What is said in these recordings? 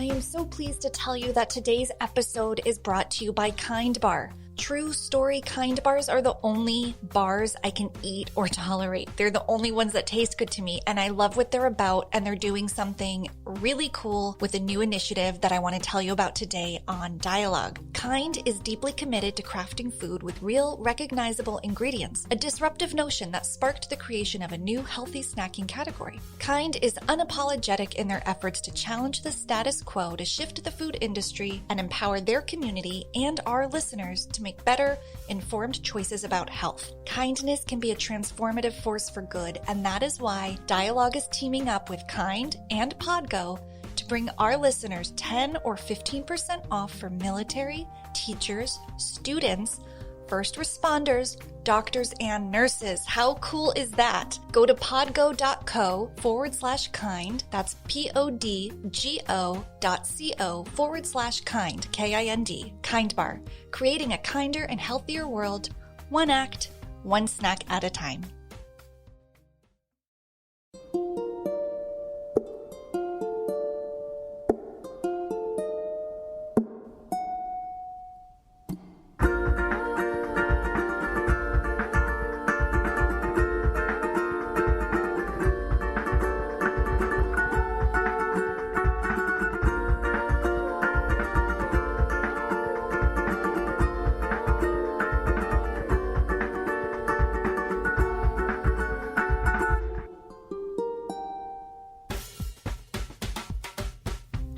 I am so pleased to tell you that today's episode is brought to you by Kind Bar. True story, Kind Bars are the only bars I can eat or tolerate. They're the only ones that taste good to me, and I love what they're about, and they're doing something really cool with a new initiative that I want to tell you about today on DIE-ALOGUE. Kind is deeply committed to crafting food with real, recognizable ingredients, a disruptive notion that sparked the creation of a new healthy snacking category. Kind is unapologetic in their efforts to challenge the status quo, to shift the food industry, and empower their community and our listeners to make better, informed choices about health. Kindness can be a transformative force for good, and that is why DIE-ALOGUE is teaming up with Kind and Podgo to bring our listeners 10 or 15% off for military, teachers, students, first responders, doctors, and nurses. How cool is that? Go to podgo.co/kind. That's podgo.co/kind, K-I-N-D, Kind Bar, creating a kinder and healthier world, one act, one snack at a time.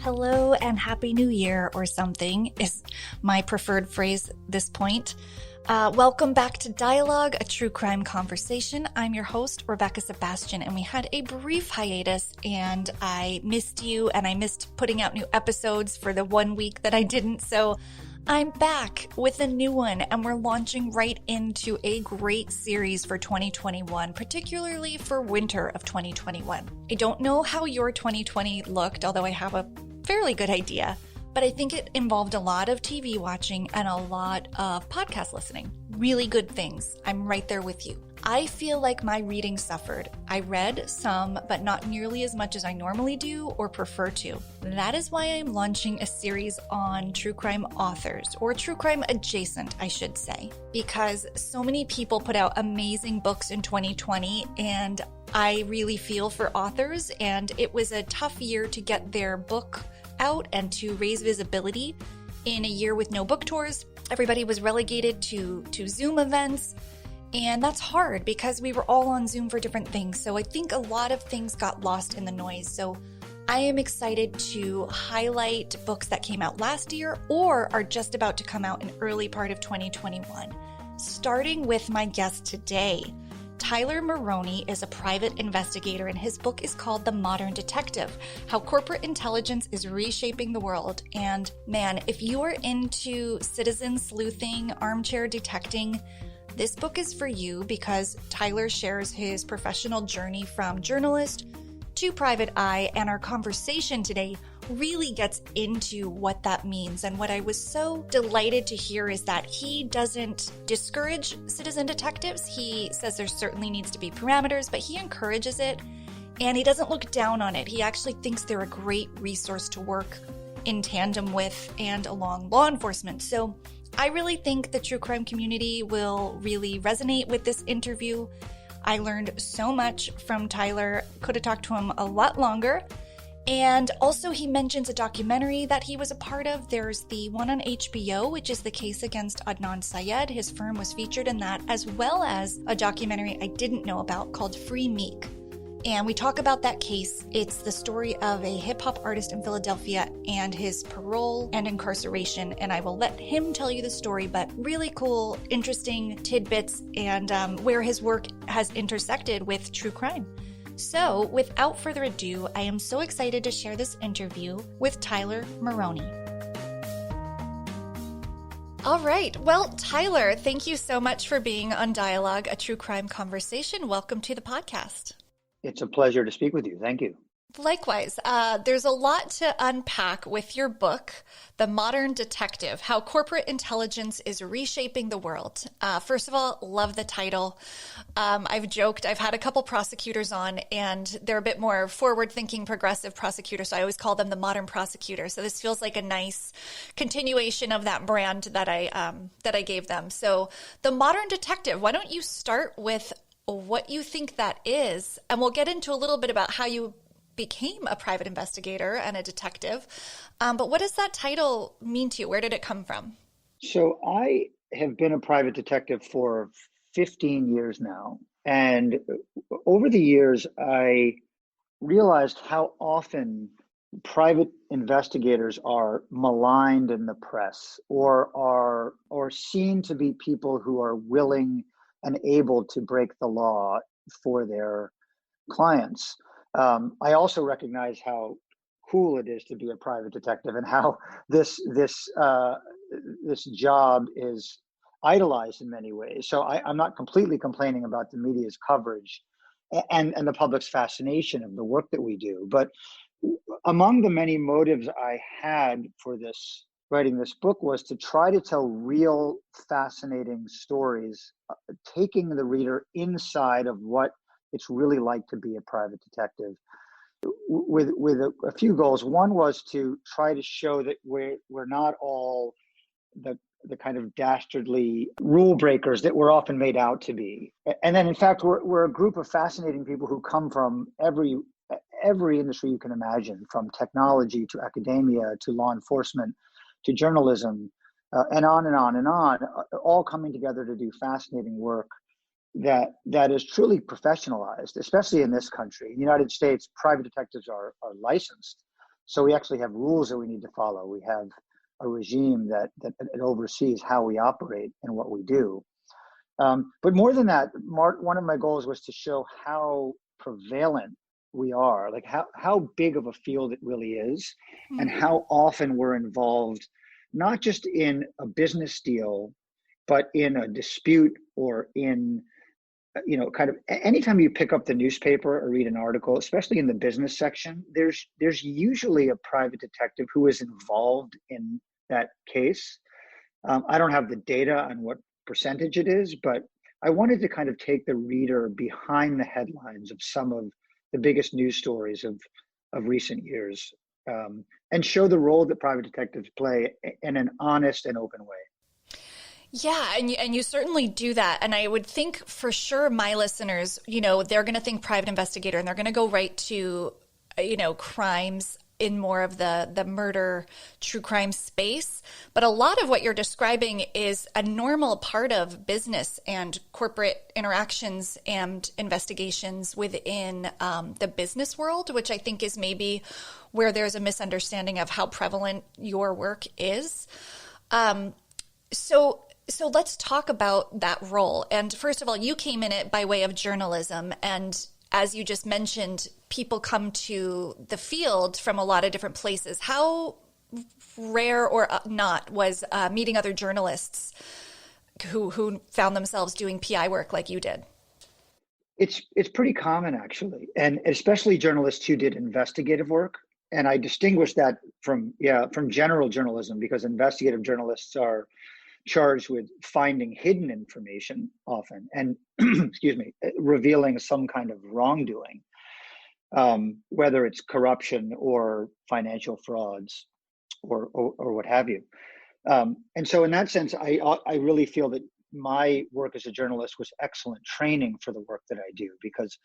Hello and Happy New Year or something is my preferred phrase at this point. Welcome back to DIE-ALOGUE, a true crime conversation. I'm your host, Rebecca Sebastian, and we had a brief hiatus, and I missed you, and I missed putting out new episodes for the 1 week that I didn't, so I'm back with a new one, and we're launching right into a great series for 2021, particularly for winter of 2021. I don't know how your 2020 looked, although I have a fairly good idea, but I think it involved a lot of TV watching and a lot of podcast listening. Really good things. I'm right there with you. I feel like my reading suffered. I read some, but not nearly as much as I normally do or prefer to. That is why I'm launching a series on true crime authors, or true crime adjacent, I should say, because so many people put out amazing books in 2020, and I really feel for authors, and it was a tough year to get their book out and to raise visibility in a year with no book tours. Everybody was relegated to Zoom events, and that's hard because we were all on Zoom for different things. So I think a lot of things got lost in the noise. So I am excited to highlight books that came out last year or are just about to come out in early part of 2021. Starting with my guest today. Tyler Maroney is a private investigator, and his book is called The Modern Detective: How Corporate Intelligence is Reshaping the World. And man, if you are into citizen sleuthing, armchair detecting, this book is for you, because Tyler shares his professional journey from journalist to private eye, and our conversation today really gets into what that means. And what I was so delighted to hear is that he doesn't discourage citizen detectives. He says there certainly needs to be parameters, but he encourages it, and he doesn't look down on it. He actually thinks they're a great resource to work in tandem with and along law enforcement. So I really think the true crime community will really resonate with this interview. I learned so much from Tyler. Could have talked to him a lot longer. And also he mentions a documentary that he was a part of. There's the one on HBO, which is the case against Adnan Syed. His firm was featured in that, as well as a documentary I didn't know about called Free Meek. And we talk about that case. It's the story of a hip-hop artist in Philadelphia and his parole and incarceration. And I will let him tell you the story, but really cool, interesting tidbits and where his work has intersected with true crime. So without further ado, I am so excited to share this interview with Tyler Maroney. All right. Well, Tyler, thank you so much for being on DIE-ALOGUE, a true crime conversation. Welcome to the podcast. It's a pleasure to speak with you. Thank you. Likewise, there's a lot to unpack with your book, The Modern Detective, How Corporate Intelligence is Reshaping the World. First of all, love the title. I've joked, I've had a couple prosecutors on, and they're a bit more forward-thinking, progressive prosecutors, so I always call them the modern prosecutor. So this feels like a nice continuation of that brand that I gave them. So The Modern Detective, why don't you start with what you think that is, and we'll get into a little bit about how you became a private investigator and a detective. But what does that title mean to you? Where did it come from? So I have been a private detective for 15 years now. And over the years, I realized how often private investigators are maligned in the press or seen to be people who are willing and able to break the law for their clients. I also recognize how cool it is to be a private detective and how this job is idolized in many ways. So I'm not completely complaining about the media's coverage and the public's fascination of the work that we do. But among the many motives I had for writing this book was to try to tell real fascinating stories, taking the reader inside of what it's really like to be a private detective, with a few goals. One was to try to show that we're not all the kind of dastardly rule breakers that we're often made out to be. And then in fact, we're a group of fascinating people who come from every industry you can imagine, from technology to academia to law enforcement to journalism, and on and on and on, all coming together to do fascinating work that is truly professionalized, especially in this country. In the United States, private detectives are licensed. So we actually have rules that we need to follow. We have a regime that oversees how we operate and what we do. But more than that, one of my goals was to show how prevalent we are, like how big of a field it really is, and how often we're involved, not just in a business deal, but in a dispute or in, kind of anytime you pick up the newspaper or read an article, especially in the business section, there's usually a private detective who is involved in that case. I don't have the data on what percentage it is, but I wanted to kind of take the reader behind the headlines of some of the biggest news stories of recent years, and show the role that private detectives play in an honest and open way. Yeah, and you certainly do that. And I would think for sure my listeners, they're going to think private investigator and they're going to go right to, crimes in more of the murder, true crime space. But a lot of what you're describing is a normal part of business and corporate interactions and investigations within the business world, which I think is maybe where there's a misunderstanding of how prevalent your work is. So let's talk about that role. And first of all, you came in it by way of journalism. And as you just mentioned, people come to the field from a lot of different places. How rare or not was meeting other journalists who found themselves doing PI work like you did? It's pretty common, actually, and especially journalists who did investigative work. And I distinguish that from general journalism, because investigative journalists are charged with finding hidden information often and excuse me, revealing some kind of wrongdoing, whether it's corruption or financial frauds or what have you. And so in that sense, I really feel that my work as a journalist was excellent training for the work that I do, because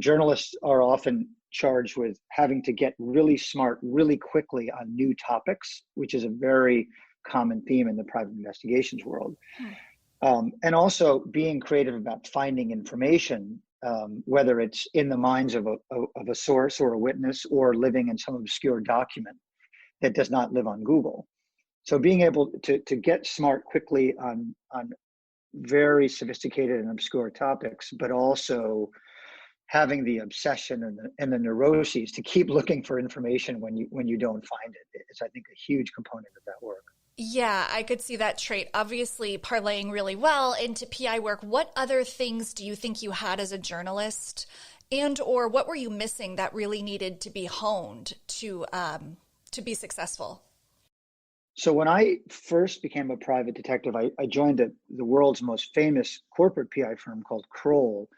journalists are often charged with having to get really smart really quickly on new topics, which is a very common theme in the private investigations world. And also being creative about finding information, whether it's in the minds of a source or a witness, or living in some obscure document that does not live on Google. So being able to get smart quickly on very sophisticated and obscure topics, but also having the obsession and the neuroses to keep looking for information when you don't find it is, I think, a huge component of that work. Yeah, I could see that trait obviously parlaying really well into PI work. What other things do you think you had as a journalist And or what were you missing that really needed to be honed to be successful? So when I first became a private detective, I joined the world's most famous corporate PI firm called Kroll.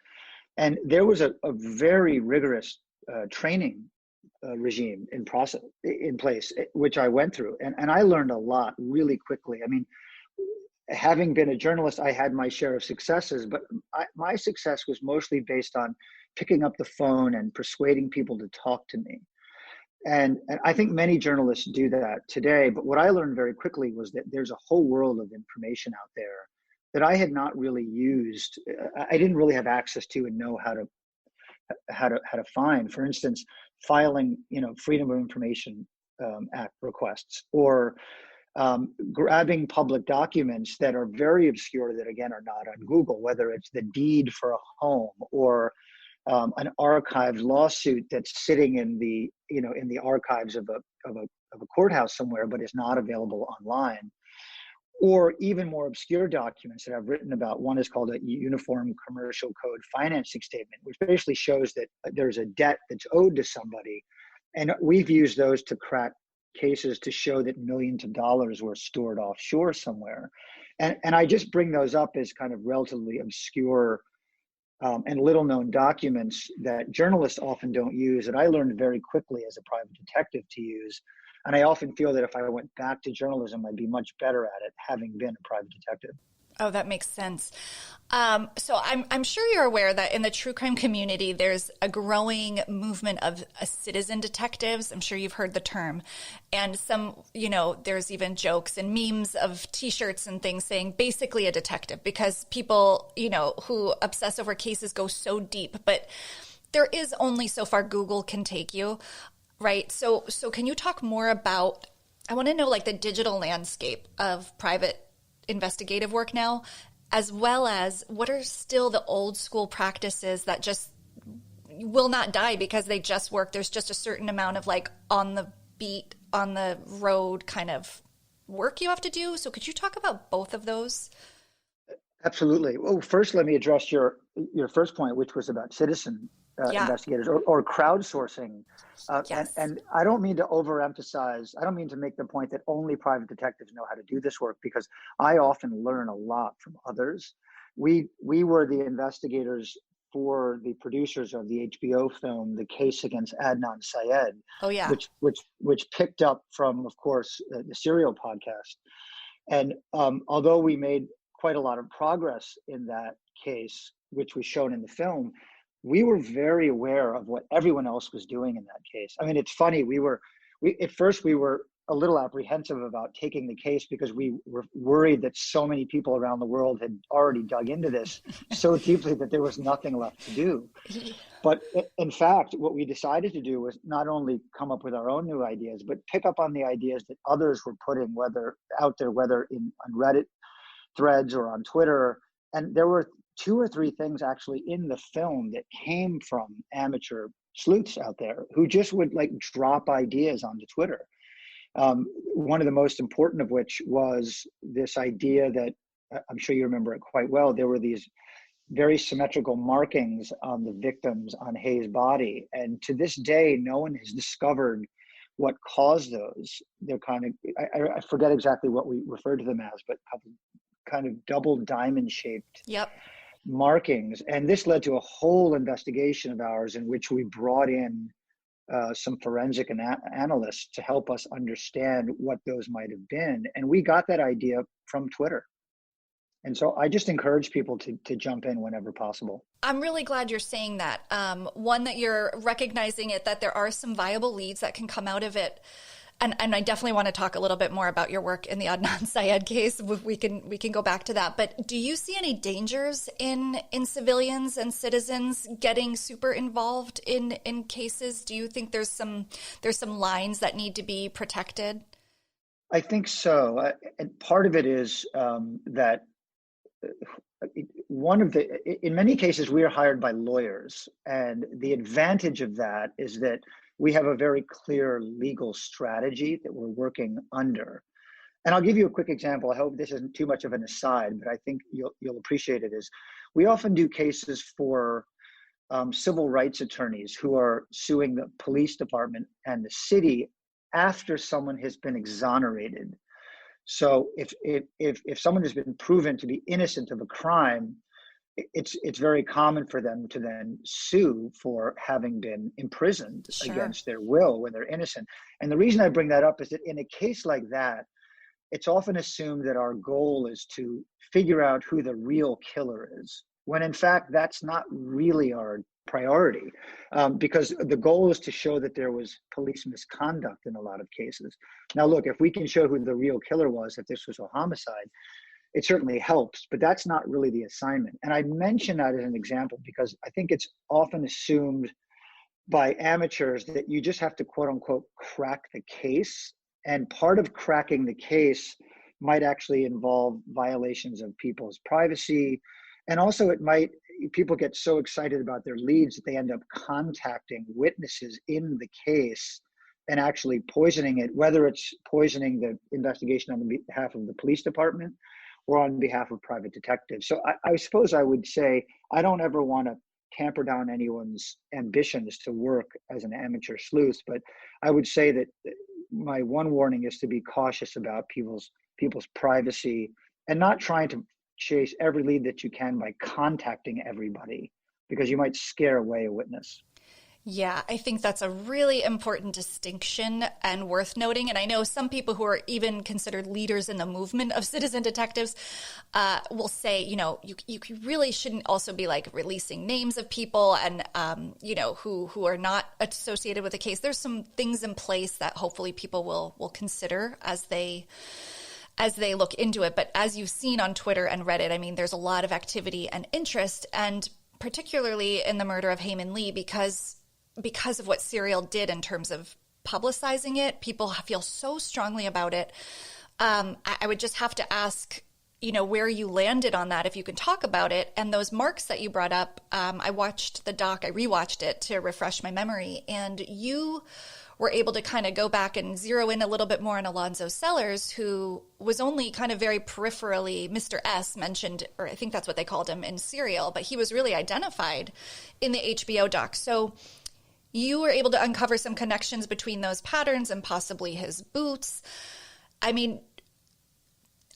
And there was a very rigorous training regime in place, which I went through. And I learned a lot really quickly. I mean, having been a journalist, I had my share of successes, but my success was mostly based on picking up the phone and persuading people to talk to me. And I think many journalists do that today. But what I learned very quickly was that there's a whole world of information out there that I had not really used. I didn't really have access to and know how to find. For instance, filing, Freedom of Information Act requests, or grabbing public documents that are very obscure that again are not on Google, whether it's the deed for a home or an archived lawsuit that's sitting in the archives of a courthouse somewhere, but is not available online, or even more obscure documents that I've written about. One is called a Uniform Commercial Code financing statement, which basically shows that there's a debt that's owed to somebody, and we've used those to crack cases to show that millions of dollars were stored offshore somewhere. And I just bring those up as kind of relatively obscure and little known documents that journalists often don't use, and I learned very quickly as a private detective to use. And I often feel that if I went back to journalism, I'd be much better at it, having been a private detective. Oh, that makes sense. So I'm sure you're aware that in the true crime community, there's a growing movement of citizen detectives. I'm sure you've heard the term. And there's even jokes and memes of T-shirts and things saying basically a detective, because people, who obsess over cases go so deep. But there is only so far Google can take you, right? So can you talk more about, I want to know like the digital landscape of private investigative work now, as well as what are still the old school practices that just will not die because they just work. There's just a certain amount of like on the beat, on the road kind of work you have to do. So could you talk about both of those? Absolutely. Well, first, let me address your first point, which was about citizen investigators or crowdsourcing. Yes. And I don't mean to overemphasize, I don't mean to make the point that only private detectives know how to do this work, because I often learn a lot from others. We were the investigators for the producers of the HBO film, The Case Against Adnan Syed, Oh, yeah. which picked up from, of course, the Serial podcast. And although we made quite a lot of progress in that case, which was shown in the film, we were very aware of what everyone else was doing in that case. I mean, it's funny, at first we were a little apprehensive about taking the case because we were worried that so many people around the world had already dug into this so deeply that there was nothing left to do. But in fact, what we decided to do was not only come up with our own new ideas, but pick up on the ideas that others were putting whether on Reddit threads or on Twitter. And there were 2 or 3 things actually in the film that came from amateur sleuths out there who just would like drop ideas onto Twitter. One of the most important of which was this idea that I'm sure you remember it quite well. There were these very symmetrical markings on the victims on Hayes' body. And to this day, no one has discovered what caused those. They're kind of, I forget exactly what we refer to them as, but kind of double diamond shaped markings. And this led to a whole investigation of ours in which we brought in some forensic analysts to help us understand what those might have been. And we got that idea from Twitter. And so I just encourage people to jump in whenever possible. I'm really glad you're saying that. One, that you're recognizing it, that there are some viable leads that can come out of it. And I definitely want to talk a little bit more about your work in the Adnan Syed case. We can go back to that. But do you see any dangers in civilians and citizens getting super involved in cases? Do you think there's some lines that need to be protected? I think so. And part of it is that in many cases, we are hired by lawyers. And the advantage of that is that we have a very clear legal strategy that we're working under. And I'll give you a quick example. I hope this isn't too much of an aside, but I think you'll appreciate it. Is we often do cases for civil rights attorneys who are suing the police department and the city after someone has been exonerated. So if someone has been proven to be innocent of a crime, it's very common for them to then sue for having been imprisoned against their will when they're innocent. And the reason I bring that up is that in a case like that, it's often assumed that our goal is to figure out who the real killer is, when in fact, that's not really our priority, because the goal is to show that there was police misconduct in a lot of cases. Now, look, if we can show who the real killer was, if this was a homicide, it certainly helps, but that's not really the assignment. And I mention that as an example because I think it's often assumed by amateurs that you just have to, quote unquote, crack the case. And part of cracking the case might actually involve violations of people's privacy. And also people get so excited about their leads that they end up contacting witnesses in the case and actually poisoning it, whether it's poisoning the investigation on behalf of the police department or on behalf of private detectives. So I suppose I would say I don't ever want to tamper down anyone's ambitions to work as an amateur sleuth, but I would say that my one warning is to be cautious about people's privacy and not trying to chase every lead that you can by contacting everybody, because you might scare away a witness. Yeah, I think that's a really important distinction and worth noting. And I know some people who are even considered leaders in the movement of citizen detectives will say, you really shouldn't also be like releasing names of people and, who are not associated with the case. There's some things in place that hopefully people will consider as they look into it. But as you've seen on Twitter and Reddit, I mean, there's a lot of activity and interest, and particularly in the murder of Hae-Min Lee, because of what Serial did in terms of publicizing it. People feel so strongly about it. I would just have to ask, where you landed on that, if you can talk about it. And those marks that you brought up, I watched the doc, I rewatched it to refresh my memory, and you were able to kind of go back and zero in a little bit more on Alonzo Sellers, who was only kind of very peripherally Mr. S mentioned, or I think that's what they called him in Serial, but he was really identified in the HBO doc. So you were able to uncover some connections between those patterns and possibly his boots. I mean,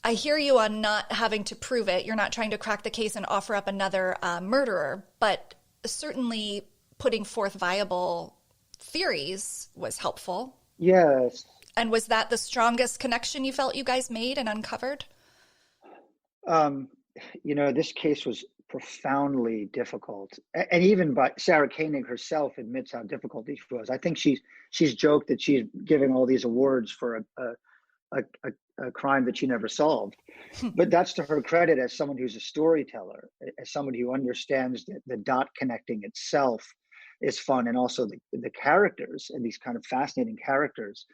I hear you on not having to prove it. You're not trying to crack the case and offer up another murderer, but certainly putting forth viable theories was helpful. Yes. And was that the strongest connection you felt you guys made and uncovered? This case was profoundly difficult, and even by Sarah Koenig herself admits how difficult this was. I think she's joked that she's giving all these awards for a crime that she never solved, but that's to her credit as someone who's a storyteller, as someone who understands that the dot connecting itself is fun, and also the characters and these kind of fascinating characters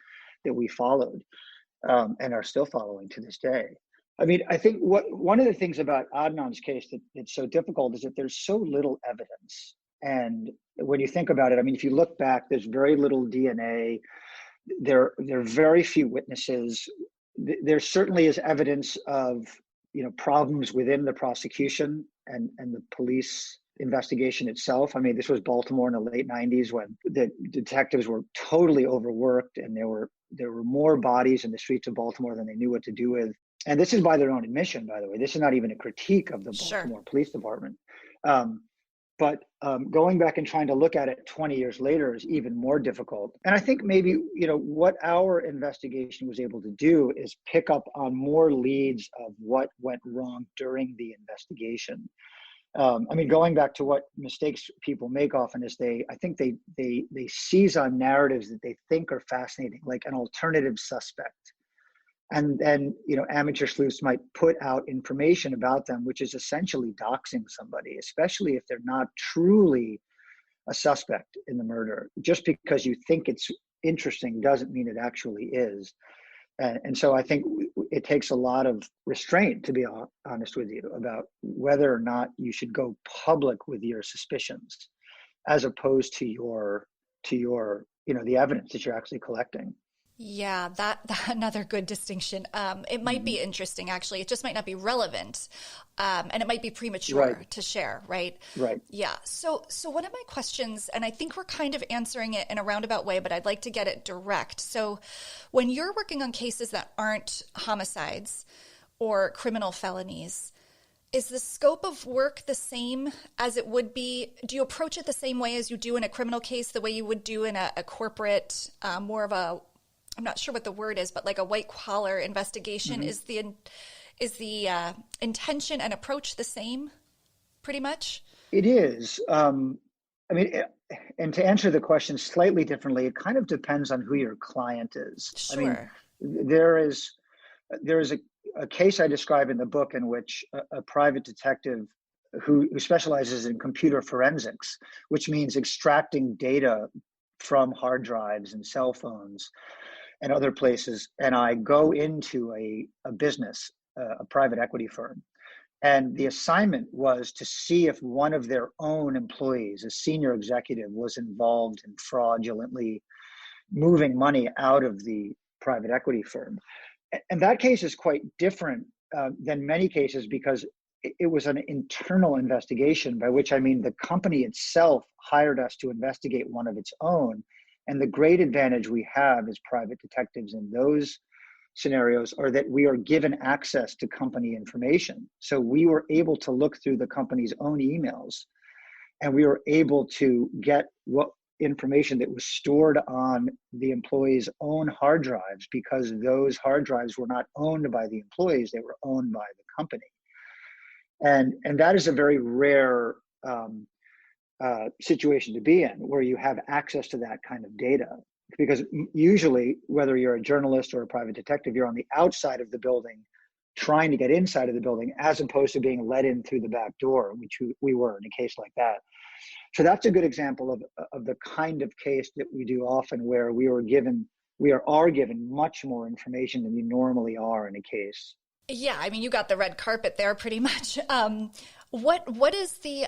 that we followed and are still following to this day. I mean, I think one of the things about Adnan's case that's so difficult is that there's so little evidence. And when you think about it, I mean, if you look back, there's very little DNA. There are very few witnesses. There certainly is evidence of, problems within the prosecution and the police investigation itself. I mean, this was Baltimore in the late 90s when the detectives were totally overworked, and there were more bodies in the streets of Baltimore than they knew what to do with. And this is by their own admission, by the way. This is not even a critique of the Baltimore Police Department. But going back and trying to look at it 20 years later is even more difficult. And I think maybe, what our investigation was able to do is pick up on more leads of what went wrong during the investigation. I mean, going back to what mistakes people make often is they seize on narratives that they think are fascinating, like an alternative suspect. And then, amateur sleuths might put out information about them, which is essentially doxing somebody, especially if they're not truly a suspect in the murder. Just because you think it's interesting doesn't mean it actually is. And so I think it takes a lot of restraint, to be honest with you, about whether or not you should go public with your suspicions, as opposed to your the evidence that you're actually collecting. Yeah, that another good distinction. It might be interesting, actually. It just might not be relevant, and it might be premature to share, right? Right. Yeah. So one of my questions, and I think we're kind of answering it in a roundabout way, but I'd like to get it direct. So, when you're working on cases that aren't homicides or criminal felonies, is the scope of work the same as it would be? Do you approach it the same way as you do in a criminal case, the way you would do in a corporate, more of a, I'm not sure what the word is, but like a white collar investigation? Is the intention and approach the same, pretty much? It is. I mean, and to answer the question slightly differently, it kind of depends on who your client is. Sure. I mean, there is a case I describe in the book in which a private detective who specializes in computer forensics, which means extracting data from hard drives and cell phones and other places. And I go into a business, a private equity firm. And the assignment was to see if one of their own employees, a senior executive, was involved in fraudulently moving money out of the private equity firm. And that case is quite different than many cases because it was an internal investigation, by which I mean the company itself hired us to investigate one of its own. And the great advantage we have as private detectives in those scenarios are that we are given access to company information. So we were able to look through the company's own emails, and we were able to get what information that was stored on the employees' own hard drives, because those hard drives were not owned by the employees, they were owned by the company. And that is a very rare situation to be in, where you have access to that kind of data. Because usually, whether you're a journalist or a private detective, you're on the outside of the building trying to get inside of the building, as opposed to being let in through the back door, which we were in a case like that. So that's a good example of the kind of case that we do often, where we are given much more information than you normally are in a case. Yeah, I mean, you got the red carpet there pretty much. What is the,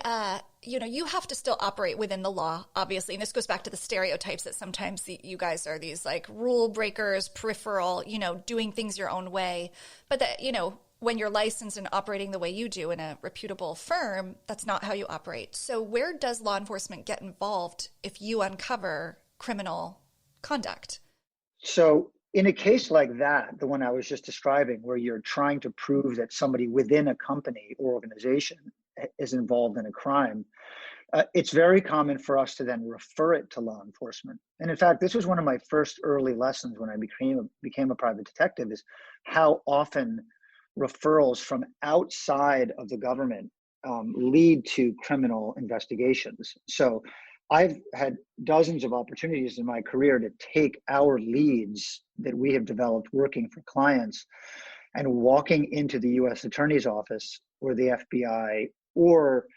you have to still operate within the law, obviously. And this goes back to the stereotypes that sometimes you guys are these like rule breakers, peripheral, doing things your own way. But that, when you're licensed and operating the way you do in a reputable firm, that's not how you operate. So where does law enforcement get involved if you uncover criminal conduct? So in a case like that, the one I was just describing, where you're trying to prove that somebody within a company or organization is involved in a crime, it's very common for us to then refer it to law enforcement. And in fact, this was one of my first early lessons when I became a private detective, is how often referrals from outside of the government lead to criminal investigations. So I've had dozens of opportunities in my career to take our leads that we have developed working for clients and walking into the U.S. Attorney's Office or the FBI or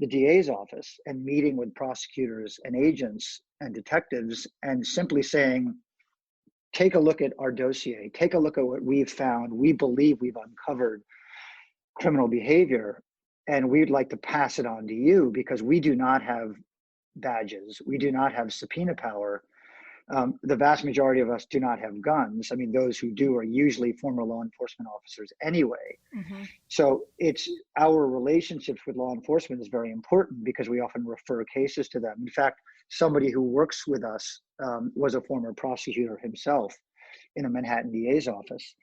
the DA's office and meeting with prosecutors and agents and detectives and simply saying, take a look at our dossier, take a look at what we've found. We believe we've uncovered criminal behavior, and we'd like to pass it on to you because we do not have badges. We do not have subpoena power. The vast majority of us do not have guns. I mean, those who do are usually former law enforcement officers anyway. Mm-hmm. So it's our relationships with law enforcement is very important because we often refer cases to them. In fact, somebody who works with us was a former prosecutor himself in a Manhattan DA's office.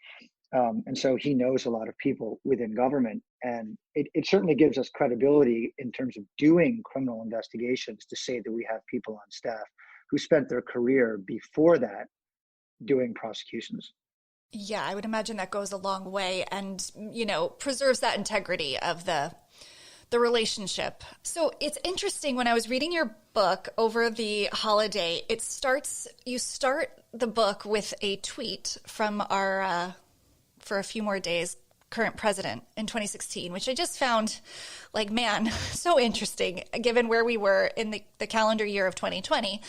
And so he knows a lot of people within government, and it certainly gives us credibility in terms of doing criminal investigations to say that we have people on staff who spent their career before that doing prosecutions. Yeah, I would imagine that goes a long way and, preserves that integrity of the relationship. So it's interesting, when I was reading your book over the holiday, you start the book with a tweet from our for a few more days, current president in 2016, which I just found so interesting given where we were in the calendar year of 2020.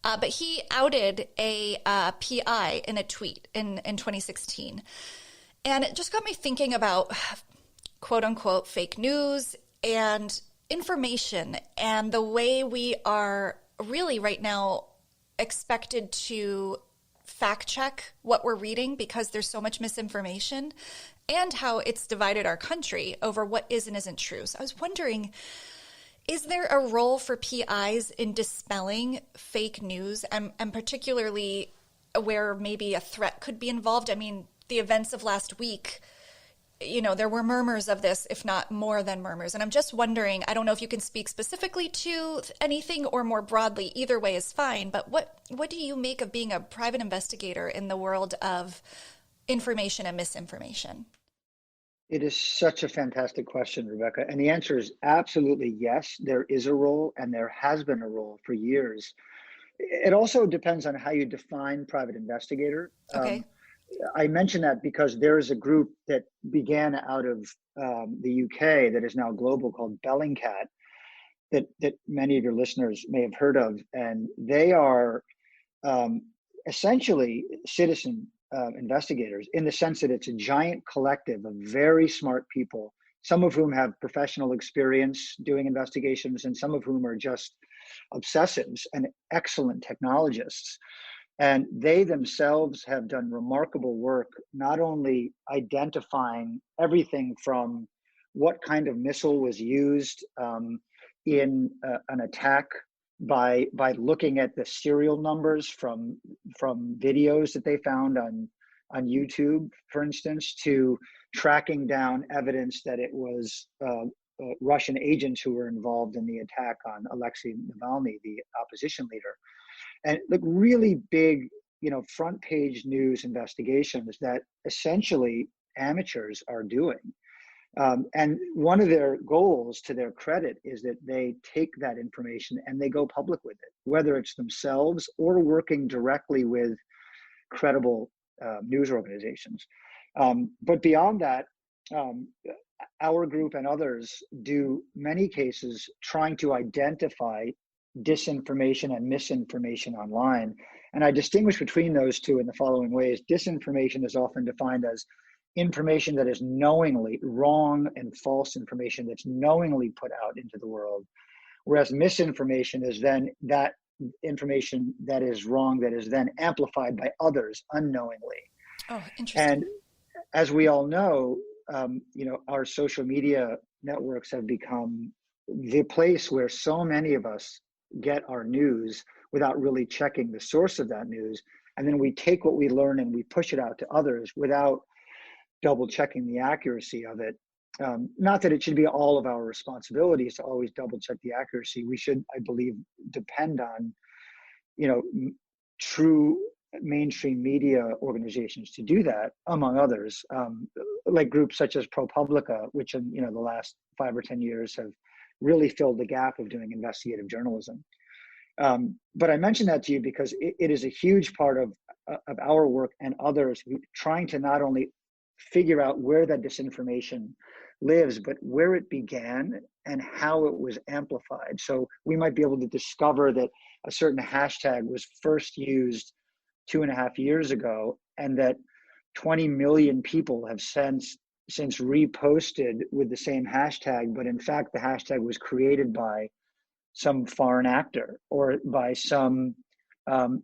But he outed a PI in a tweet in 2016. And it just got me thinking about quote unquote fake news and information and the way we are really right now expected to fact check what we're reading because there's so much misinformation, and how it's divided our country over what is and isn't true. So I was wondering, is there a role for PIs in dispelling fake news, and particularly where maybe a threat could be involved? I mean, the events of last week, there were murmurs of this, if not more than murmurs. And I'm just wondering, I don't know if you can speak specifically to anything or more broadly, either way is fine, but what do you make of being a private investigator in the world of information and misinformation? It is such a fantastic question, Rebecca. And the answer is absolutely yes, there is a role, and there has been a role for years. It also depends on how you define private investigator. Okay. I mention that because there is a group that began out of the UK that is now global called Bellingcat that many of your listeners may have heard of. And they are essentially citizen investigators, in the sense that it's a giant collective of very smart people, some of whom have professional experience doing investigations, and some of whom are just obsessives and excellent technologists. And they themselves have done remarkable work, not only identifying everything from what kind of missile was used in an attack by looking at the serial numbers from videos that they found on YouTube, for instance, to tracking down evidence that it was Russian agents who were involved in the attack on Alexei Navalny, the opposition leader. And like really big, front page news investigations that essentially amateurs are doing. And one of their goals, to their credit, is that they take that information and they go public with it, whether it's themselves or working directly with credible news organizations. But beyond that, our group and others do many cases trying to identify disinformation and misinformation online. And I distinguish between those two in the following ways. Disinformation is often defined as information that is knowingly wrong and false information that's knowingly put out into the world, whereas misinformation is then that information that is wrong that is then amplified by others unknowingly. Oh, interesting. And as we all know, our social media networks have become the place where so many of us get our news without really checking the source of that news. And then we take what we learn and we push it out to others without double checking the accuracy of it. Not that it should be all of our responsibilities to always double check the accuracy. We should, I believe, depend on, true mainstream media organizations to do that, among others, like groups such as ProPublica, which in the last 5 or 10 years have really filled the gap of doing investigative journalism. But I mention that to you because it is a huge part of our work and others trying to not only figure out where that disinformation lives, but where it began and how it was amplified. So we might be able to discover that a certain hashtag was first used 2.5 years ago, and that 20 million people have since reposted with the same hashtag, but in fact the hashtag was created by some foreign actor or by some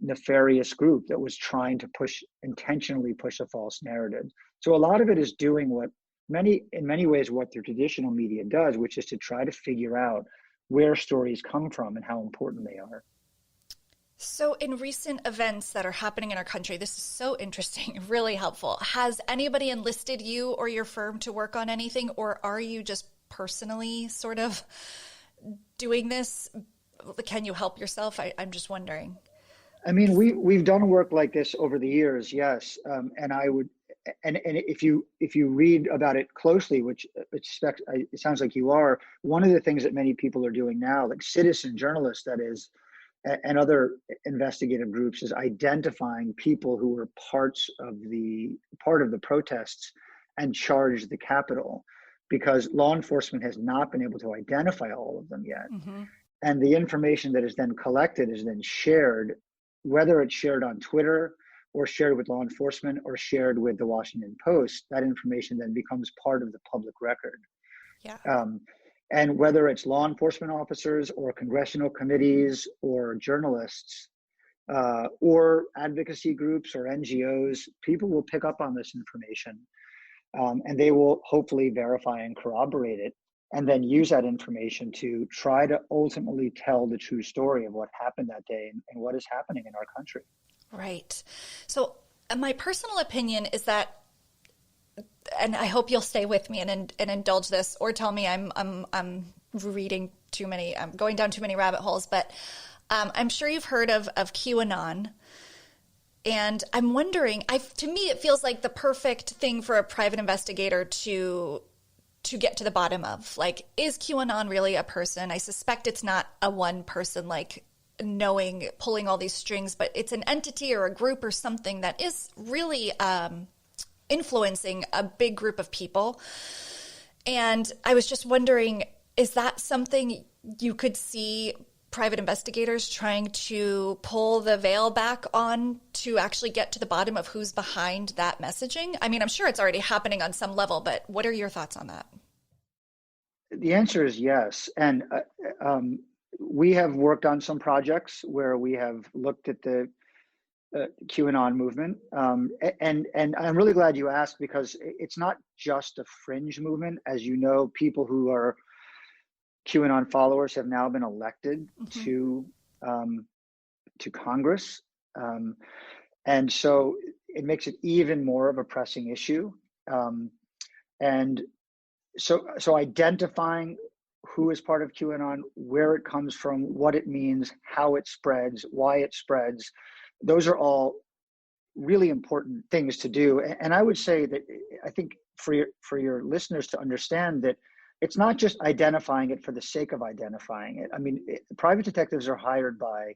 nefarious group that was trying to intentionally push a false narrative. So a lot of it is doing in many ways what the traditional media does, which is to try to figure out where stories come from and how important they are. So in recent events that are happening in our country, this is so interesting, really helpful. Has anybody enlisted you or your firm to work on anything, or are you just personally sort of doing this? Can you help yourself? I'm just wondering. I mean, we've done work like this over the years, yes. And I would, and if you read about it closely, which it sounds like you are, one of the things that many people are doing now, like citizen journalists, that is, and other investigative groups, is identifying people who were part of the protests and charged the Capitol, because law enforcement has not been able to identify all of them yet. Mm-hmm. And the information that is then collected is then shared, whether it's shared on Twitter or shared with law enforcement or shared with the Washington Post. That information then becomes part of the public record. Yeah. And whether it's law enforcement officers or congressional committees or journalists, or advocacy groups or NGOs, people will pick up on this information, and they will hopefully verify and corroborate it, and then use that information to try to ultimately tell the true story of what happened that day and what is happening in our country. Right. So my personal opinion is that, and I hope you'll stay with me and indulge this, or tell me I'm reading too many, I'm going down too many rabbit holes, but I'm sure you've heard of QAnon. And I'm wondering, to me, it feels like the perfect thing for a private investigator to get to the bottom of. Like, is QAnon really a person? I suspect it's not a one person, like pulling all these strings, but it's an entity or a group or something that is really influencing a big group of people. And I was just wondering, is that something you could see private investigators trying to pull the veil back on to actually get to the bottom of who's behind that messaging? I mean, I'm sure it's already happening on some level, but what are your thoughts on that? The answer is yes. And we have worked on some projects where we have looked at the QAnon movement. And I'm really glad you asked, because it's not just a fringe movement. As you know, people who are QAnon followers have now been elected to Congress. And so it makes it even more of a pressing issue. And so identifying who is part of QAnon, where it comes from, what it means, how it spreads, why it spreads, those are all really important things to do. And I would say that I think for your listeners to understand that it's not just identifying it for the sake of identifying it. I mean, private detectives are hired by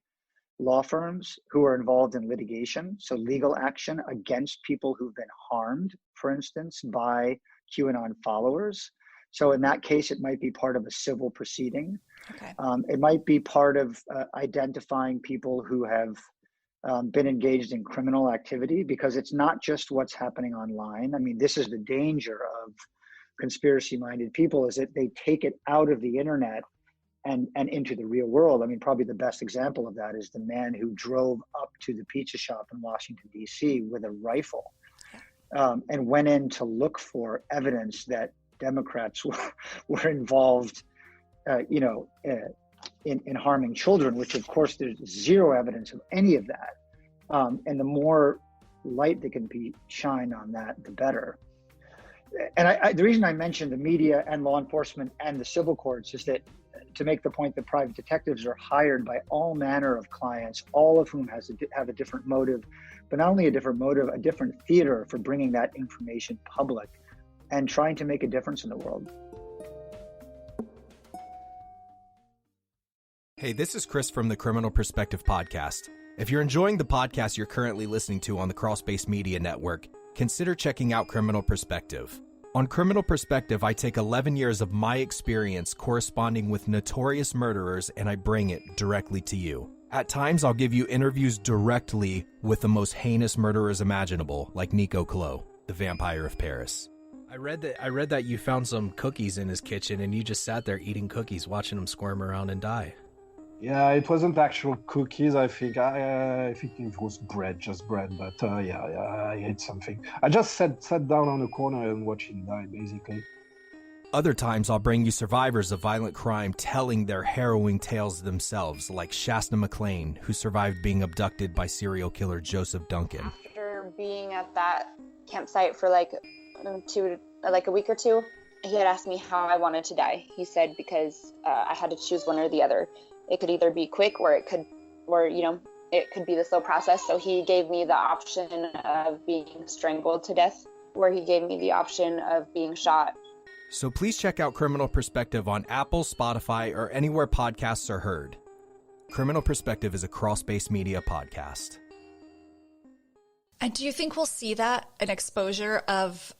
law firms who are involved in litigation, so legal action against people who've been harmed, for instance, by QAnon followers. So in that case, it might be part of a civil proceeding. Okay. It might be part of identifying people who have been engaged in criminal activity, because it's not just what's happening online. I mean, this is the danger of conspiracy-minded people, is that they take it out of the internet and into the real world. I mean, probably the best example of that is the man who drove up to the pizza shop in Washington, D.C. with a rifle and went in to look for evidence that Democrats were involved, in harming children, which of course there's zero evidence of any of that. And the more light that can be shined on that, the better. And the reason I mentioned the media and law enforcement and the civil courts is that to make the point that private detectives are hired by all manner of clients, all of whom have a different motive, but not only a different motive, a different theater for bringing that information public and trying to make a difference in the world. Hey, this is Chris from the Criminal Perspective Podcast. If you're enjoying the podcast you're currently listening to on the Crawlspace Media Network, consider checking out Criminal Perspective. On Criminal Perspective, I take 11 years of my experience corresponding with notorious murderers and I bring it directly to you. At times, I'll give you interviews directly with the most heinous murderers imaginable, like Nico Clos, the Vampire of Paris. I read that you found some cookies in his kitchen and you just sat there eating cookies, watching them squirm around and die. Yeah, it wasn't actual cookies, I think. I think it was just bread, but I ate something. I just sat down on a corner and watched him die, basically. Other times, I'll bring you survivors of violent crime telling their harrowing tales themselves, like Shasta McClain, who survived being abducted by serial killer Joseph Duncan. After being at that campsite for like a week or two, he had asked me how I wanted to die. He said because I had to choose one or the other. It could either be quick or it could be the slow process. So he gave me the option of being strangled to death, or he gave me the option of being shot. So please check out Criminal Perspective on Apple, Spotify, or anywhere podcasts are heard. Criminal Perspective is a Crawlspace Media podcast. And do you think we'll see that, an exposure of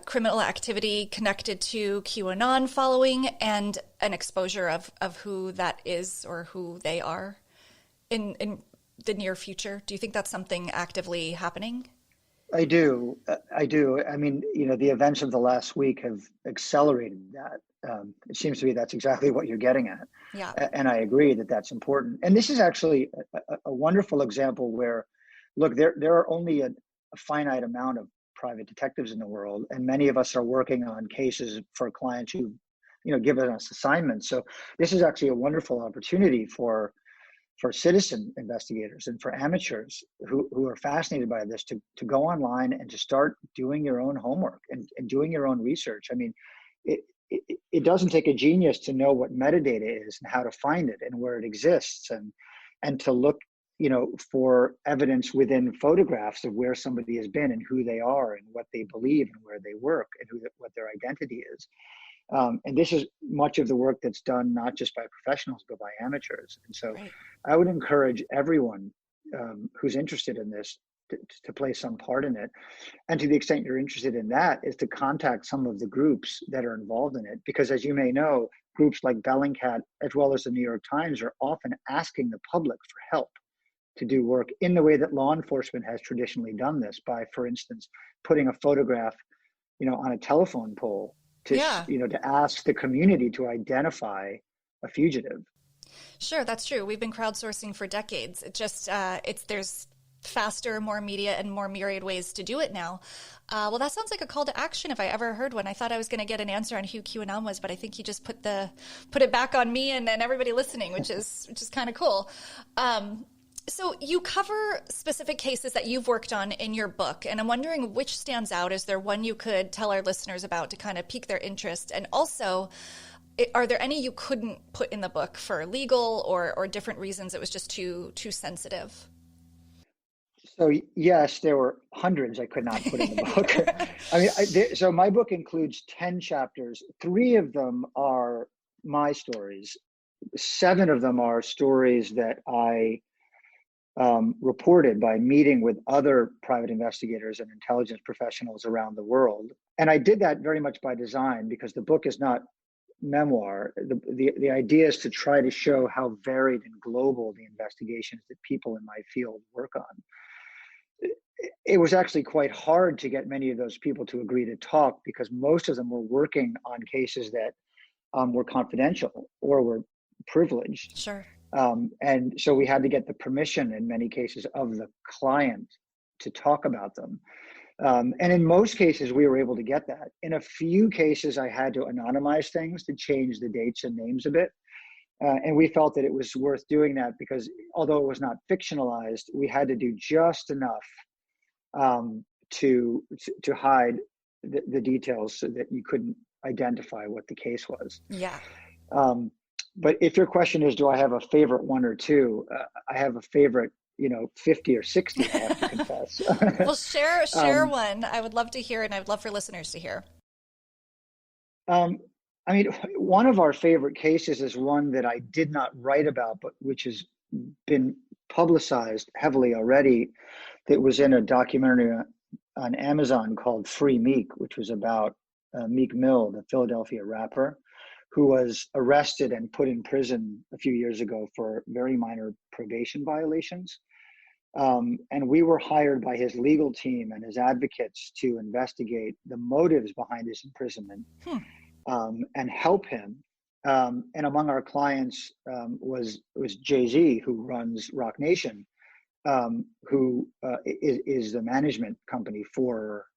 criminal activity connected to QAnon following and an exposure of who that is or who they are in the near future? Do you think that's something actively happening? I do. I do. I mean, the events of the last week have accelerated that. It seems to me that's exactly what you're getting at. Yeah. And I agree that that's important. And this is actually a wonderful example where, look, there are only a finite amount of private detectives in the world, and many of us are working on cases for clients who, give us assignments. So this is actually a wonderful opportunity for citizen investigators and for amateurs who are fascinated by this to go online and to start doing your own homework and doing your own research. I mean, it doesn't take a genius to know what metadata is and how to find it and where it exists, and to look for evidence within photographs of where somebody has been and who they are and what they believe and where they work and what their identity is. And this is much of the work that's done not just by professionals, but by amateurs. And so Right. I would encourage everyone who's interested in this to play some part in it. And to the extent you're interested in that, is to contact some of the groups that are involved in it. Because as you may know, groups like Bellingcat, as well as the New York Times, are often asking the public for help to do work in the way that law enforcement has traditionally done this, by, for instance, putting a photograph, on a telephone pole to, Yeah. To ask the community to identify a fugitive. Sure, that's true. We've been crowdsourcing for decades. It just there's faster, more immediate, and more myriad ways to do it now. Well, that sounds like a call to action if I ever heard one. I thought I was going to get an answer on who QAnon was, but I think you just put it back on me and everybody listening, which is kind of cool. So you cover specific cases that you've worked on in your book, and I'm wondering which stands out. Is there one you could tell our listeners about to kind of pique their interest? And also, are there any you couldn't put in the book for legal or different reasons? It was just too sensitive. So yes, there were hundreds I could not put in the book. I mean, so my book includes 10 chapters. 3 of them are my stories. 7 of them are stories that I reported by meeting with other private investigators and intelligence professionals around the world. And I did that very much by design, because the book is not memoir. The idea is to try to show how varied and global the investigations that people in my field work on. It was actually quite hard to get many of those people to agree to talk, because most of them were working on cases that were confidential or were privileged. Sure. And so we had to get the permission in many cases of the client to talk about them. And in most cases, we were able to get that. In a few cases, I had to anonymize things to change the dates and names a bit. And we felt that it was worth doing that, because although it was not fictionalized, we had to do just enough to hide the details so that you couldn't identify what the case was. Yeah. But if your question is, do I have a favorite 1 or 2? I have a favorite, 50 or 60, I have to confess. Well, share one. I would love to hear, and I would love for listeners to hear. I mean, one of our favorite cases is one that I did not write about, but which has been publicized heavily already. That was in a documentary on Amazon called Free Meek, which was about Meek Mill, the Philadelphia rapper, who was arrested and put in prison a few years ago for very minor probation violations. And we were hired by his legal team and his advocates to investigate the motives behind his imprisonment and help him. And among our clients was Jay-Z, who runs Rock Nation, who is the management company for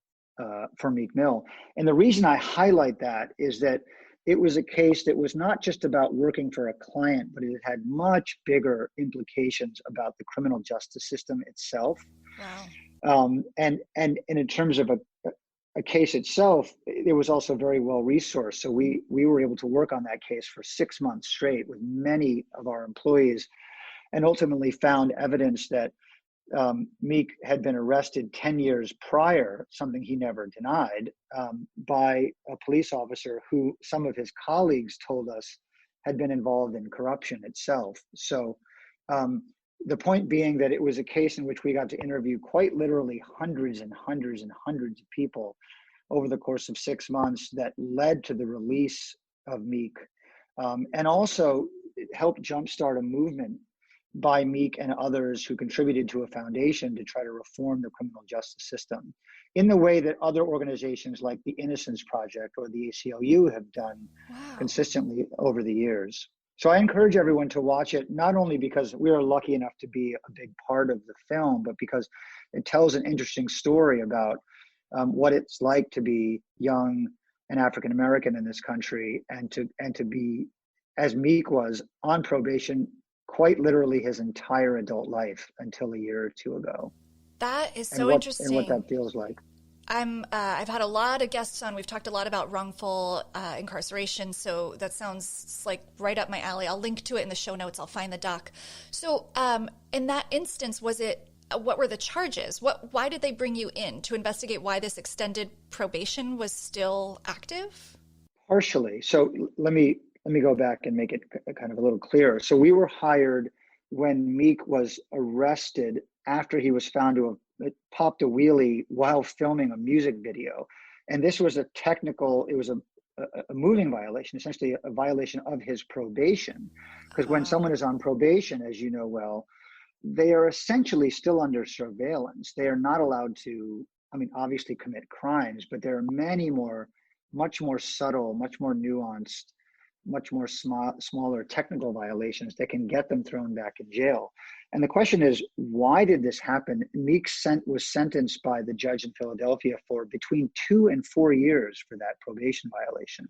Meek Mill. And the reason I highlight that is that it was a case that was not just about working for a client, but it had much bigger implications about the criminal justice system itself. Wow. And in terms of a case itself, it was also very well resourced. So we were able to work on that case for 6 months straight with many of our employees, and ultimately found evidence that Meek had been arrested 10 years prior, something he never denied, by a police officer who some of his colleagues told us had been involved in corruption itself. So the point being that it was a case in which we got to interview quite literally hundreds and hundreds and hundreds of people over the course of 6 months that led to the release of Meek, and also helped jumpstart a movement by Meek and others who contributed to a foundation to try to reform the criminal justice system in the way that other organizations like the Innocence Project or the ACLU have done consistently over the years. So I encourage everyone to watch it, not only because we are lucky enough to be a big part of the film, but because it tells an interesting story about what it's like to be young and African American in this country, and to be, as Meek was, on probation quite literally his entire adult life until a year or two ago. That is so interesting. And what that feels like. I've had a lot of guests on. We've talked a lot about wrongful incarceration, so that sounds like right up my alley. I'll link to it in the show notes. I'll find the doc. So in that instance, what were the charges? Why did they bring you in? To investigate why this extended probation was still active? Partially. So let me go back and make it kind of a little clearer. So we were hired when Meek was arrested after he was found to have popped a wheelie while filming a music video. And this was it was a moving violation, essentially a violation of his probation. Because when someone is on probation, as you know well, they are essentially still under surveillance. They are not allowed to, obviously commit crimes, but there are much more subtle, much more nuanced, much more smaller technical violations that can get them thrown back in jail. And the question is, why did this happen? Meek was sentenced by the judge in Philadelphia for between 2 and 4 years for that probation violation.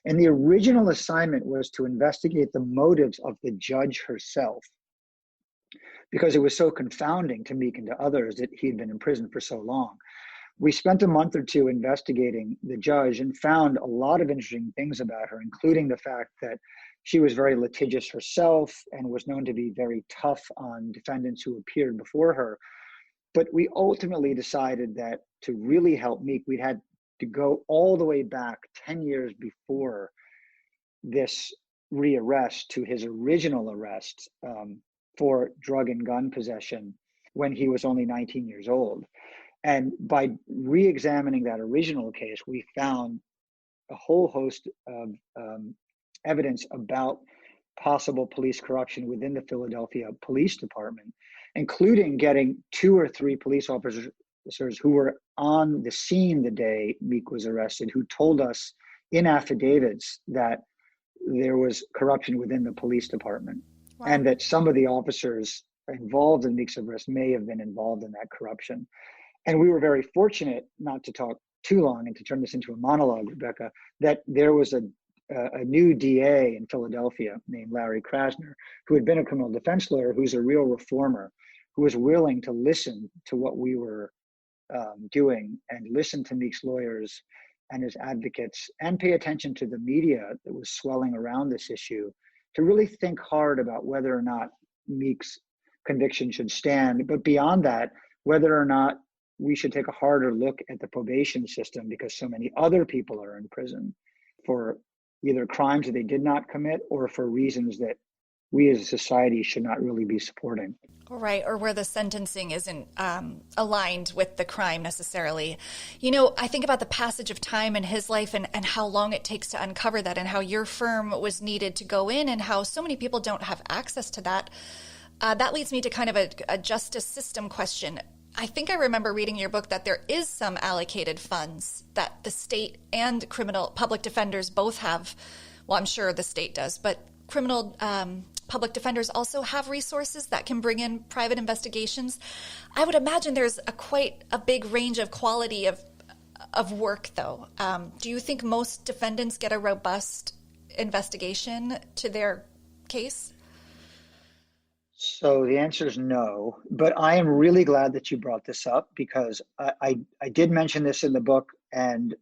And the original assignment was to investigate the motives of the judge herself, because it was so confounding to Meek and to others that he had been in prison for so long. We spent a month or two investigating the judge and found a lot of interesting things about her, including the fact that she was very litigious herself and was known to be very tough on defendants who appeared before her. But we ultimately decided that to really help Meek, we'd had to go all the way back 10 years before this rearrest to his original arrest for drug and gun possession when he was only 19 years old. And by re-examining that original case, we found a whole host of evidence about possible police corruption within the Philadelphia Police Department, including getting 2 or 3 police officers who were on the scene the day Meek was arrested, who told us in affidavits that there was corruption within the police department. Wow. And that some of the officers involved in Meek's arrest may have been involved in that corruption. And we were very fortunate, not to talk too long and to turn this into a monologue, Rebecca, that there was a new DA in Philadelphia named Larry Krasner, who had been a criminal defense lawyer, who's a real reformer, who was willing to listen to what we were doing and listen to Meek's lawyers and his advocates and pay attention to the media that was swelling around this issue, to really think hard about whether or not Meek's conviction should stand. But beyond that, whether or not we should take a harder look at the probation system, because so many other people are in prison for either crimes that they did not commit or for reasons that we as a society should not really be supporting. Right, or where the sentencing isn't aligned with the crime necessarily. You know, I think about the passage of time in his life and how long it takes to uncover that, and how your firm was needed to go in, and how so many people don't have access to that. That leads me to kind of a justice system question. I think I remember reading in your book that there is some allocated funds that the state and criminal public defenders both have. Well, I'm sure the state does, but criminal public defenders also have resources that can bring in private investigations. I would imagine there's quite a big range of quality of work, though. Do you think most defendants get a robust investigation to their case? So the answer is no, but I am really glad that you brought this up, because I did mention this in the book, and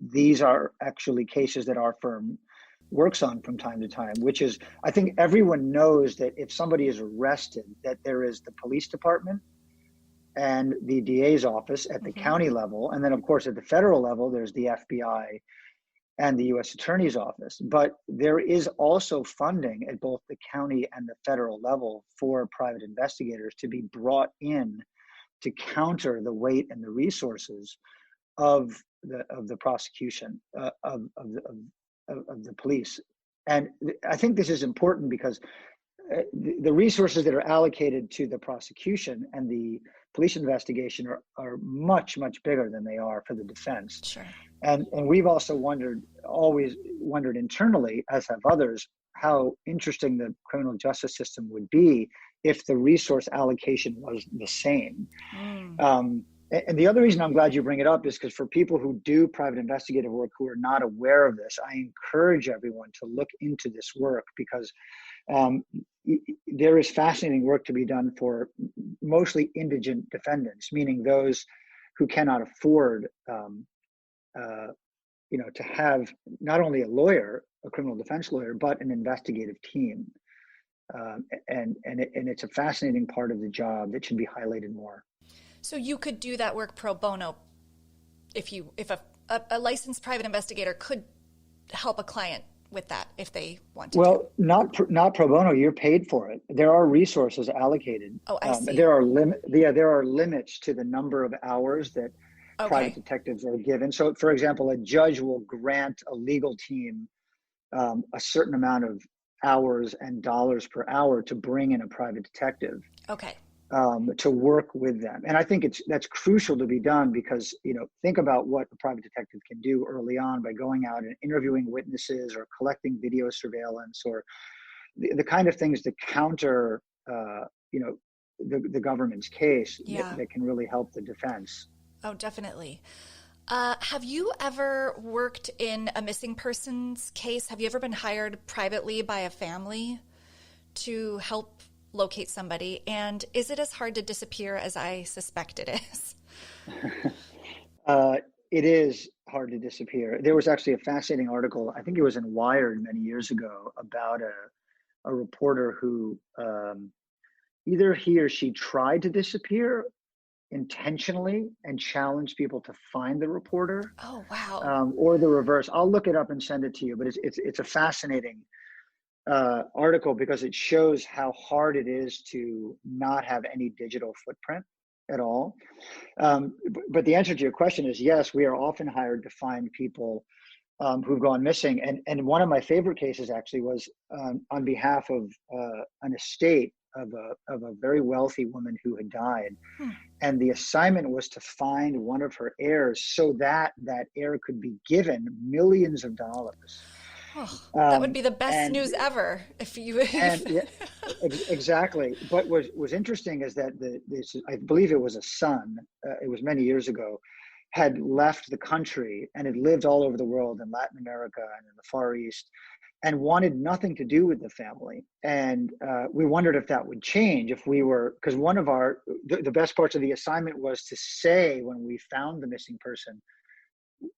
these are actually cases that our firm works on from time to time, which is, I think everyone knows that if somebody is arrested, that there is the police department and the DA's office at the county level. And then of course at the federal level, there's the FBI and the U.S. Attorney's Office. But there is also funding at both the county and the federal level for private investigators to be brought in to counter the weight and the resources of the prosecution, of the police. And I think this is important because the resources that are allocated to the prosecution and the police investigation are much, much bigger than they are for the defense. Sure. And we've also always wondered internally, as have others, how interesting the criminal justice system would be if the resource allocation was the same. And the other reason I'm glad you bring it up is because for people who do private investigative work who are not aware of this, I encourage everyone to look into this work, because there is fascinating work to be done for mostly indigent defendants, meaning those who cannot afford to have not only a lawyer, a criminal defense lawyer, but an investigative team. And it's a fascinating part of the job that should be highlighted more. So you could do that work pro bono if a licensed private investigator could help a client with that if they want to. Well, not pro bono. You're paid for it. There are resources allocated. Oh, I see. There are limits to the number of hours that private detectives are given. So, for example, a judge will grant a legal team a certain amount of hours and dollars per hour to bring in a private detective. Okay. To work with them. And I think that's crucial to be done, because, think about what a private detective can do early on by going out and interviewing witnesses or collecting video surveillance or the kind of things that counter, the government's case that can really help the defense. Oh, definitely. Have you ever worked in a missing persons case? Have you ever been hired privately by a family to help locate somebody? And is it as hard to disappear as I suspect it is? It is hard to disappear. There was actually a fascinating article, I think it was in Wired many years ago, about a reporter who either he or she tried to disappear intentionally and challenged people to find the reporter. Oh, wow. Or the reverse. I'll look it up and send it to you, but it's a fascinating article, because it shows how hard it is to not have any digital footprint at all. But the answer to your question is yes, we are often hired to find people who've gone missing. And one of my favorite cases actually was on behalf of an estate of a very wealthy woman who had died. And the assignment was to find one of her heirs so that heir could be given millions of dollars. Oh, that would be the best news ever if you. Exactly. But what was interesting is that I believe it was a son. It was many years ago. Had left the country and had lived all over the world, in Latin America and in the Far East, and wanted nothing to do with the family. And we wondered if that would change if we were, because one of the best parts of the assignment was to say, when we found the missing person,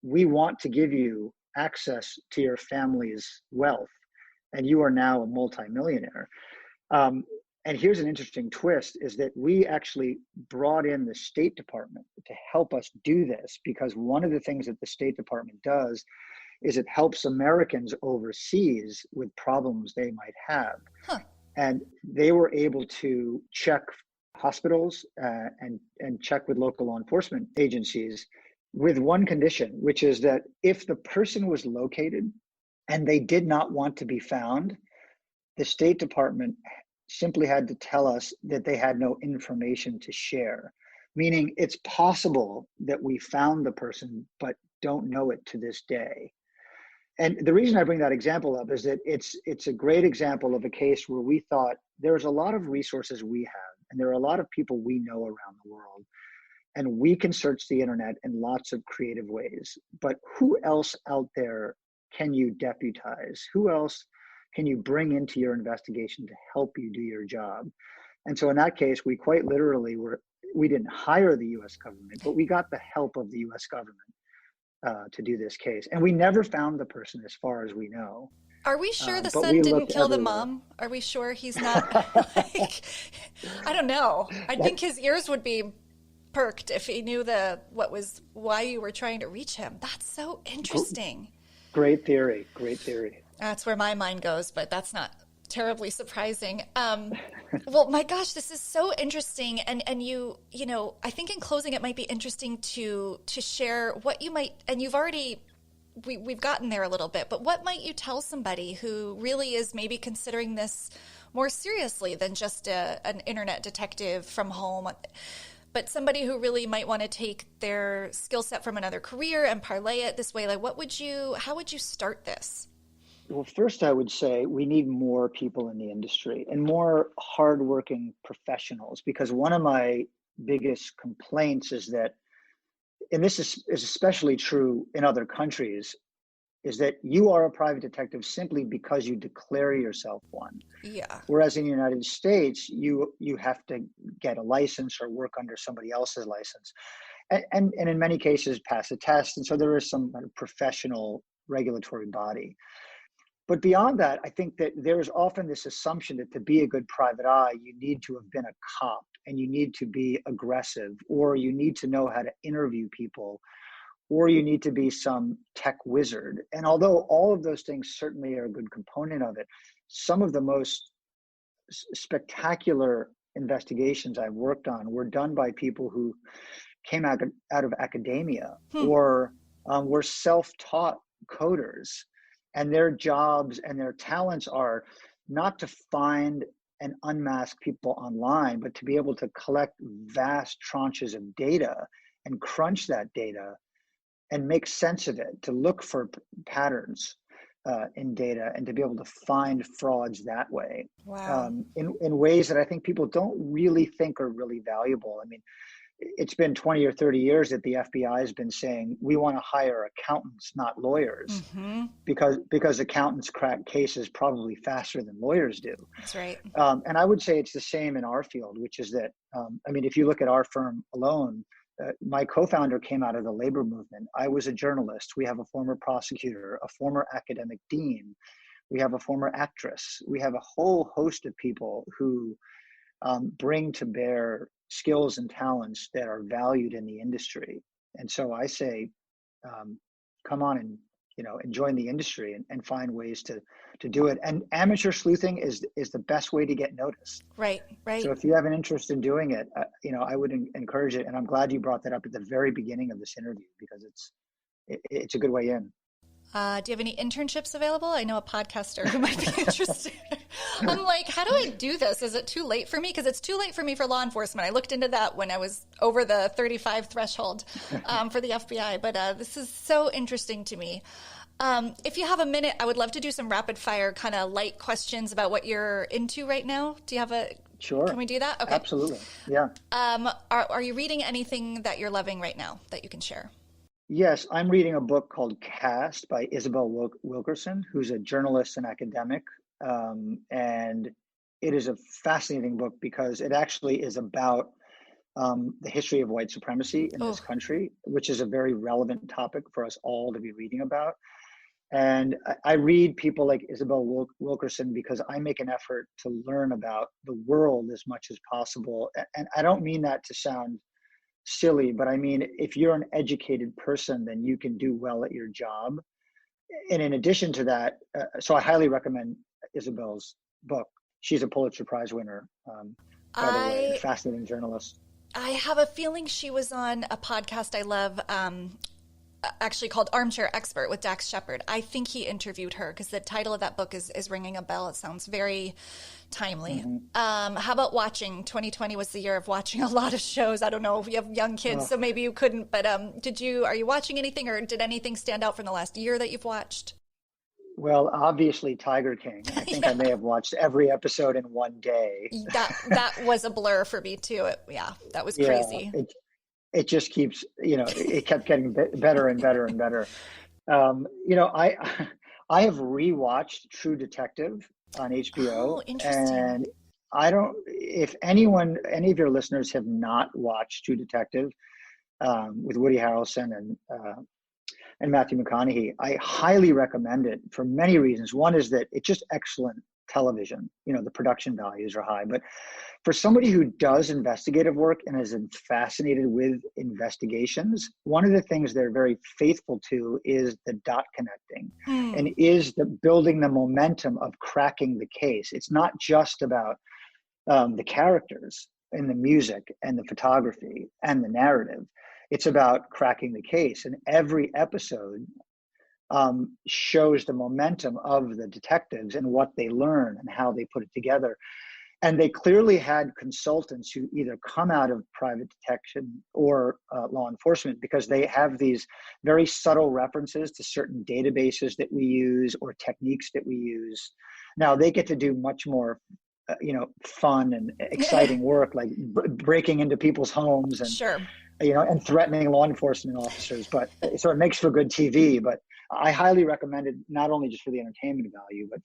we want to give you access to your family's wealth, and you are now a multimillionaire. And here's an interesting twist, is that we actually brought in the State Department to help us do this, because one of the things that the State Department does is it helps Americans overseas with problems they might have. And they were able to check hospitals and check with local law enforcement agencies with one condition, which is that if the person was located and they did not want to be found, the State Department simply had to tell us that they had no information to share, meaning it's possible that we found the person but don't know it to this day. And the reason I bring that example up is that it's a great example of a case where we thought there's a lot of resources we have, and there are a lot of people we know around the world, and we can search the internet in lots of creative ways. But who else out there can you deputize? Who else can you bring into your investigation to help you do your job? And so in that case, we quite literally we didn't hire the US government, but we got the help of the US government to do this case. And we never found the person, as far as we know. Are we sure the son didn't kill the mom? Are we sure he's not I don't know. I think his ears would be perked if he knew why you were trying to reach him. That's so interesting. Great theory. That's where my mind goes, but that's not terribly surprising. Well, my gosh, this is so interesting. And you know, I think in closing, it might be interesting to share what you might, and you've already, we've gotten there a little bit, but what might you tell somebody who really is maybe considering this more seriously than just an internet detective from home, but somebody who really might want to take their skill set from another career and parlay it this way. Like, how would you start this? Well, first, I would say we need more people in the industry and more hardworking professionals, because one of my biggest complaints is that, and this is especially true in other countries, is that you are a private detective simply because you declare yourself one. Yeah. Whereas in the United States, you have to get a license or work under somebody else's license. And in many cases, pass a test. And so there is some kind of professional regulatory body. But beyond that, I think that there's often this assumption that to be a good private eye, you need to have been a cop and you need to be aggressive, or you need to know how to interview people, or you need to be some tech wizard. And although all of those things certainly are a good component of it, some of the most spectacular investigations I've worked on were done by people who came out of academia or were self-taught coders. And their jobs and their talents are not to find and unmask people online, but to be able to collect vast tranches of data and crunch that data and make sense of it, to look for patterns in data and to be able to find frauds that way. Wow. In ways that I think people don't really think are really valuable. I mean, it's been 20 or 30 years that the FBI has been saying, we want to hire accountants, not lawyers, because accountants crack cases probably faster than lawyers do. That's right. And I would say it's the same in our field, which is that, I mean, if you look at our firm alone, my co-founder came out of the labor movement. I was a journalist. We have a former prosecutor, a former academic dean. We have a former actress. We have a whole host of people who bring to bear skills and talents that are valued in the industry. And so I say, come on and, and join the industry and find ways to do it. And amateur sleuthing is the best way to get noticed. Right. So if you have an interest in doing it, I would encourage it. And I'm glad you brought that up at the very beginning of this interview, because it's a good way in. Do you have any internships available? I know a podcaster who might be interested. I'm like, how do I do this? Is it too late for me? Because it's too late for me for law enforcement. I looked into that when I was over the 35 threshold for the FBI. But this is so interesting to me. If you have a minute, I would love to do some rapid fire kind of light questions about what you're into right now. Do you have a... Sure. Can we do that? Okay. Absolutely. Yeah. Are you reading anything that you're loving right now that you can share? Yes, I'm reading a book called Cast by Isabel Wilkerson, who's a journalist and academic. And it is a fascinating book because it actually is about the history of white supremacy in this country, which is a very relevant topic for us all to be reading about. And I read people like Isabel Wilkerson because I make an effort to learn about the world as much as possible. And I don't mean that to sound silly, but I mean, if you're an educated person, then you can do well at your job. And in addition to that, so I highly recommend Isabel's book. She's a Pulitzer Prize winner, by the way, a fascinating journalist. I have a feeling she was on a podcast I love, actually called Armchair Expert with Dax Shepard. I think he interviewed her because the title of that book is ringing a bell. It sounds very timely. How about watching? 2020 was the year of watching a lot of shows. I don't know if you have young kids, so maybe you couldn't, but are you watching anything, or did anything stand out from the last year that you've watched? Well, obviously Tiger King. I think I may have watched every episode in one day. That was a blur for me too. That was crazy. It just keeps, it kept getting better and better and better. I have rewatched True Detective on HBO. Oh, interesting. And if any of your listeners have not watched True Detective with Woody Harrelson and Matthew McConaughey, I highly recommend it for many reasons. One is that it's just excellent television. The production values are high, but for somebody who does investigative work and is fascinated with investigations, one of the things they're very faithful to is the dot connecting and is the building the momentum of cracking the case. It's not just about the characters and the music and the photography and the narrative. It's about cracking the case. And every episode shows the momentum of the detectives and what they learn and how they put it together. And they clearly had consultants who either come out of private detection or law enforcement, because they have these very subtle references to certain databases that we use or techniques that we use. Now they get to do much more fun and exciting work, like breaking into people's homes and, sure. And threatening law enforcement officers. But so it makes for good TV. But I highly recommend it, not only just for the entertainment value, but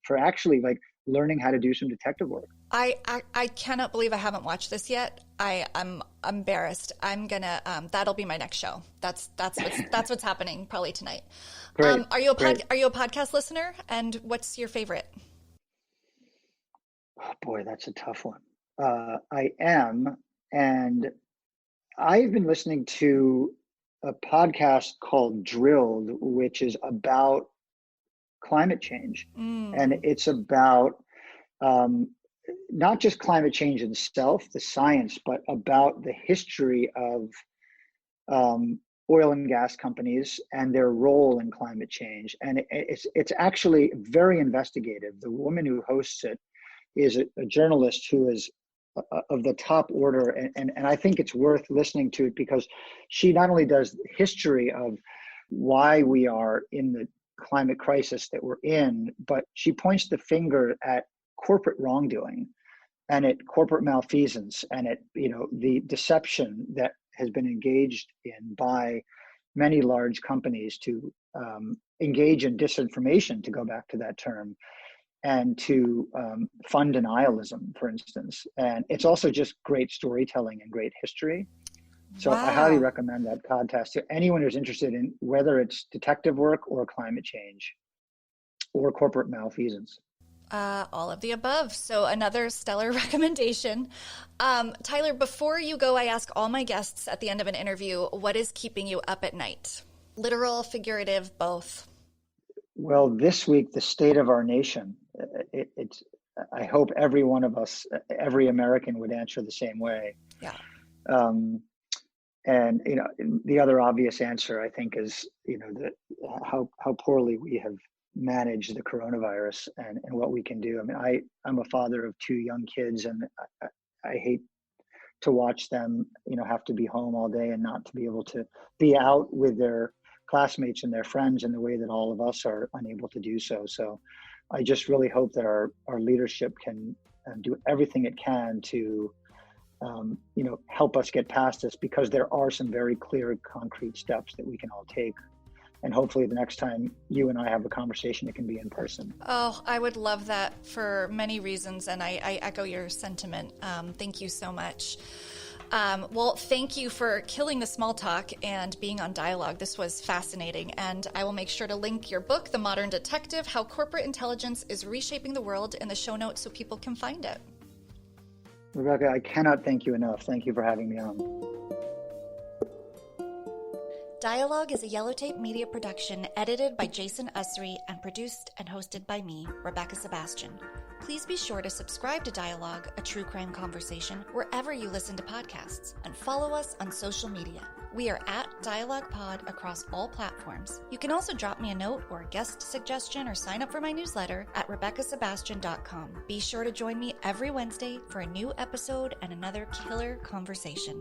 for actually like learning how to do some detective work. I cannot believe I haven't watched this yet. I'm embarrassed. I'm gonna that'll be my next show. That's what's happening probably tonight. Great. Are you a podcast listener? And what's your favorite? Oh boy, that's a tough one. I am, and I've been listening to a podcast called Drilled, which is about climate change. And it's about not just climate change itself, the science, but about the history of oil and gas companies and their role in climate change. And it's actually very investigative. The woman who hosts it is a journalist who is of the top order, and I think it's worth listening to it, because she not only does history of why we are in the climate crisis that we're in, but she points the finger at corporate wrongdoing and at corporate malfeasance and at the deception that has been engaged in by many large companies to engage in disinformation, to go back to that term, and to fund denialism, for instance. And it's also just great storytelling and great history. So Wow. I highly recommend that podcast to anyone who's interested in whether it's detective work or climate change or corporate malfeasance. All of the above. So another stellar recommendation. Tyler, before you go, I ask all my guests at the end of an interview, what is keeping you up at night? Literal, figurative, both. Well, this week, the state of our nation, I hope every one of us, every American would answer the same way. Yeah. And the other obvious answer, I think, is how poorly we have managed the coronavirus and what we can do. I mean, I'm a father of 2 young kids, and I hate to watch them have to be home all day and not to be able to be out with their classmates and their friends in the way that all of us are unable to do so. So I just really hope that our leadership can do everything it can to help us get past this, because there are some very clear, concrete steps that we can all take. And hopefully the next time you and I have a conversation, it can be in person. Oh, I would love that for many reasons. And I echo your sentiment. Thank you so much. Well, thank you for killing the small talk and being on Dialogue. This was fascinating. And I will make sure to link your book, The Modern Detective, How Corporate Intelligence is Reshaping the World, in the show notes so people can find it. Rebecca, I cannot thank you enough. Thank you for having me on. Dialogue is a Yellowtape Media production, edited by Jason Usry and produced and hosted by me, Rebecca Sebastian. Please be sure to subscribe to Dialogue, a true crime conversation, wherever you listen to podcasts, and follow us on social media. We are at Dialogue Pod across all platforms. You can also drop me a note or a guest suggestion or sign up for my newsletter at RebeccaSebastian.com. Be sure to join me every Wednesday for a new episode and another killer conversation.